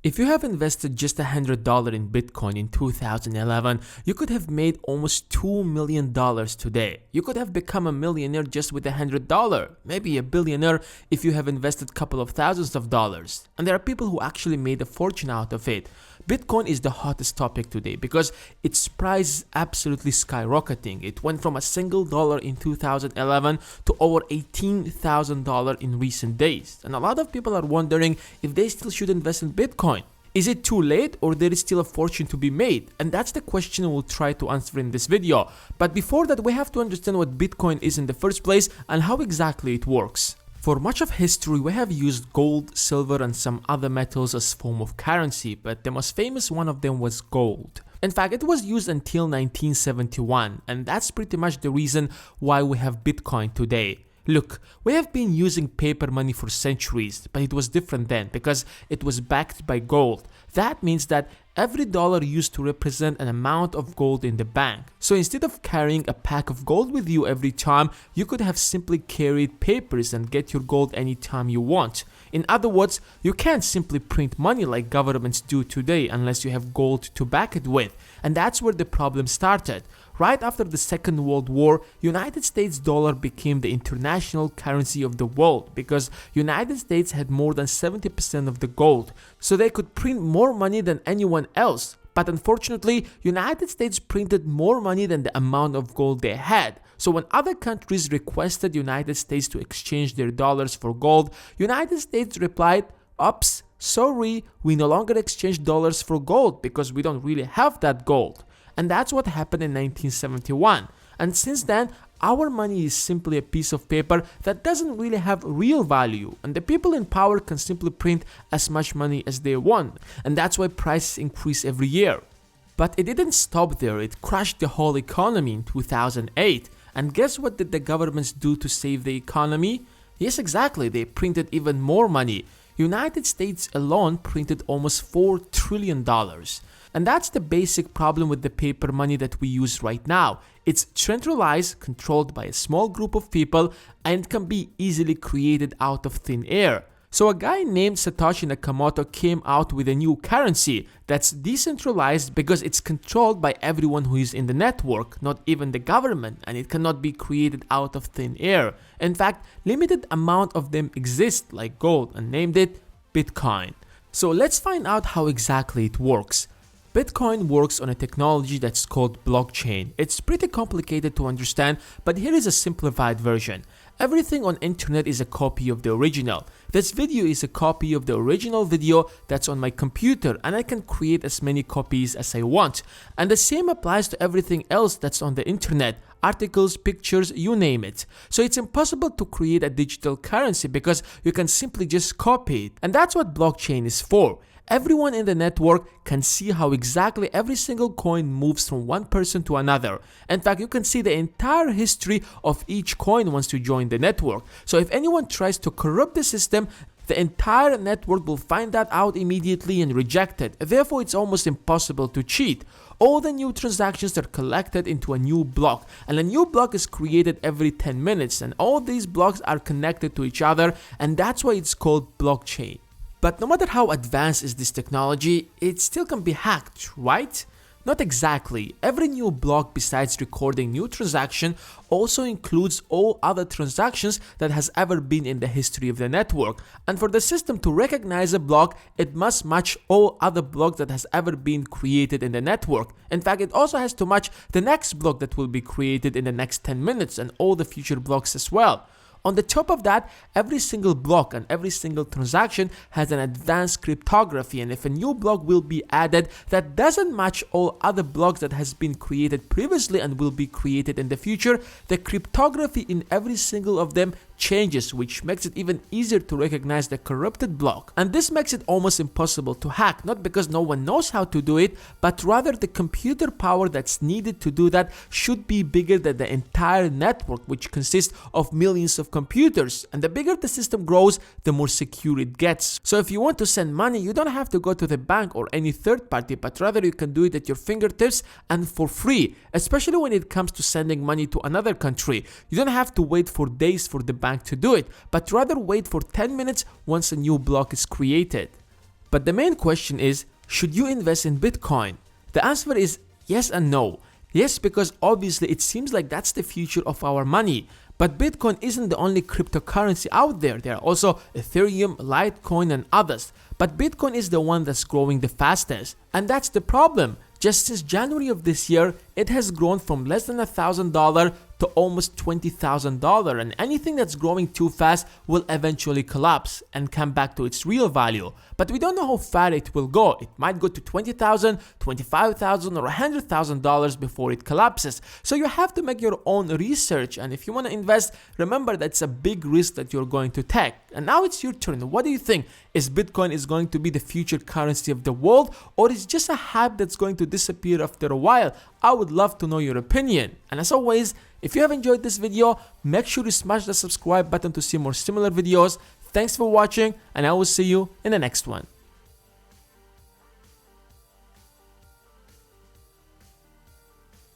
If you have invested just $100 in Bitcoin in 2011, you could have made almost $2 million today. You could have become a millionaire just with $100, maybe a billionaire if you have invested a couple of thousands of dollars. And there are people who actually made a fortune out of it. Bitcoin is the hottest topic today because its price is absolutely skyrocketing. It went from a single dollar in 2011 to over $18,000 in recent days. And a lot of people are wondering if they still should invest in Bitcoin. Is it too late or there is still a fortune to be made? And that's the question we'll try to answer in this video. But before that, we have to understand what Bitcoin is in the first place and how exactly it works. For much of history, we have used gold, silver, and some other metals as form of currency, but the most famous one of them was gold. In fact, it was used until 1971, and that's pretty much the reason why we have Bitcoin today. Look, we have been using paper money for centuries, but it was different then because it was backed by gold. That means that every dollar used to represent an amount of gold in the bank. So instead of carrying a pack of gold with you every time, you could have simply carried papers and get your gold anytime you want. In other words, you can't simply print money like governments do today unless you have gold to back it with. And that's where the problem started. Right after the Second World War, United States dollar became the international currency of the world because United States had more than 70% of the gold, so they could print more money than anyone else. But unfortunately, United States printed more money than the amount of gold they had. So when other countries requested United States to exchange their dollars for gold, United States replied, "Oops, sorry, we no longer exchange dollars for gold because we don't really have that gold." And that's what happened in 1971. And since then, our money is simply a piece of paper that doesn't really have real value. And the people in power can simply print as much money as they want. And that's why prices increase every year. But it didn't stop there. It crashed the whole economy in 2008. And guess what did the governments do to save the economy? Yes, exactly. They printed even more money. United States alone printed almost $4 trillion. And that's the basic problem with the paper money that we use right now. It's centralized, controlled by a small group of people, and can be easily created out of thin air. So a guy named Satoshi Nakamoto came out with a new currency that's decentralized because it's controlled by everyone who is in the network, not even the government, and it cannot be created out of thin air. In fact, limited amount of them exist like gold and named it Bitcoin. So let's find out how exactly it works. Bitcoin works on a technology that's called blockchain. It's pretty complicated to understand, but here is a simplified version. Everything on internet is a copy of the original. This video is a copy of the original video that's on my computer, and I can create as many copies as I want. And the same applies to everything else that's on the internet. Articles, pictures, you name it. So it's impossible to create a digital currency because you can simply just copy it. And that's what blockchain is for. Everyone in the network can see how exactly every single coin moves from one person to another. In fact, you can see the entire history of each coin once you join the network. So if anyone tries to corrupt the system, the entire network will find that out immediately and reject it. Therefore, it's almost impossible to cheat. All the new transactions are collected into a new block, and a new block is created every 10 minutes, and all these blocks are connected to each other, and that's why it's called blockchain. But no matter how advanced is this technology, it still can be hacked, right? Not exactly. Every new block besides recording new transaction also includes all other transactions that has ever been in the history of the network. And for the system to recognize a block, it must match all other blocks that has ever been created in the network. In fact, it also has to match the next block that will be created in the next 10 minutes and all the future blocks as well. On the top of that, every single block and every single transaction has an advanced cryptography, and if a new block will be added that doesn't match all other blocks that has been created previously and will be created in the future, the cryptography in every single of them changes, which makes it even easier to recognize the corrupted block. And this makes it almost impossible to hack, not because no one knows how to do it, but rather the computer power that's needed to do that should be bigger than the entire network, which consists of millions of computers. And the bigger the system grows, the more secure it gets. So if you want to send money, you don't have to go to the bank or any third party, but rather you can do it at your fingertips and for free, especially when it comes to sending money to another country. You don't have to wait for days for the bank to do it, but rather wait for 10 minutes once a new block is created. But the main question is, should you invest in Bitcoin? The answer is yes and no. Yes, because obviously it seems like that's the future of our money. But Bitcoin isn't the only cryptocurrency out there. There are also Ethereum, Litecoin, and others. But Bitcoin is the one that's growing the fastest. And that's the problem. Just since January of this year, it has grown from less than $1,000 to almost $20,000, and anything that's growing too fast will eventually collapse and come back to its real value. But we don't know how far it will go. It might go to $20,000, $25,000, or $100,000 before it collapses. So you have to make your own research, and if you want to invest, remember that's a big risk that you're going to take. And now it's your turn. What do you think? Is Bitcoin going to be the future currency of the world, or is it just a hype that's going to disappear after a while? I would love to know your opinion. And as always, if you have enjoyed this video, make sure to smash the subscribe button to see more similar videos. Thanks for watching, and I will see you in the next one.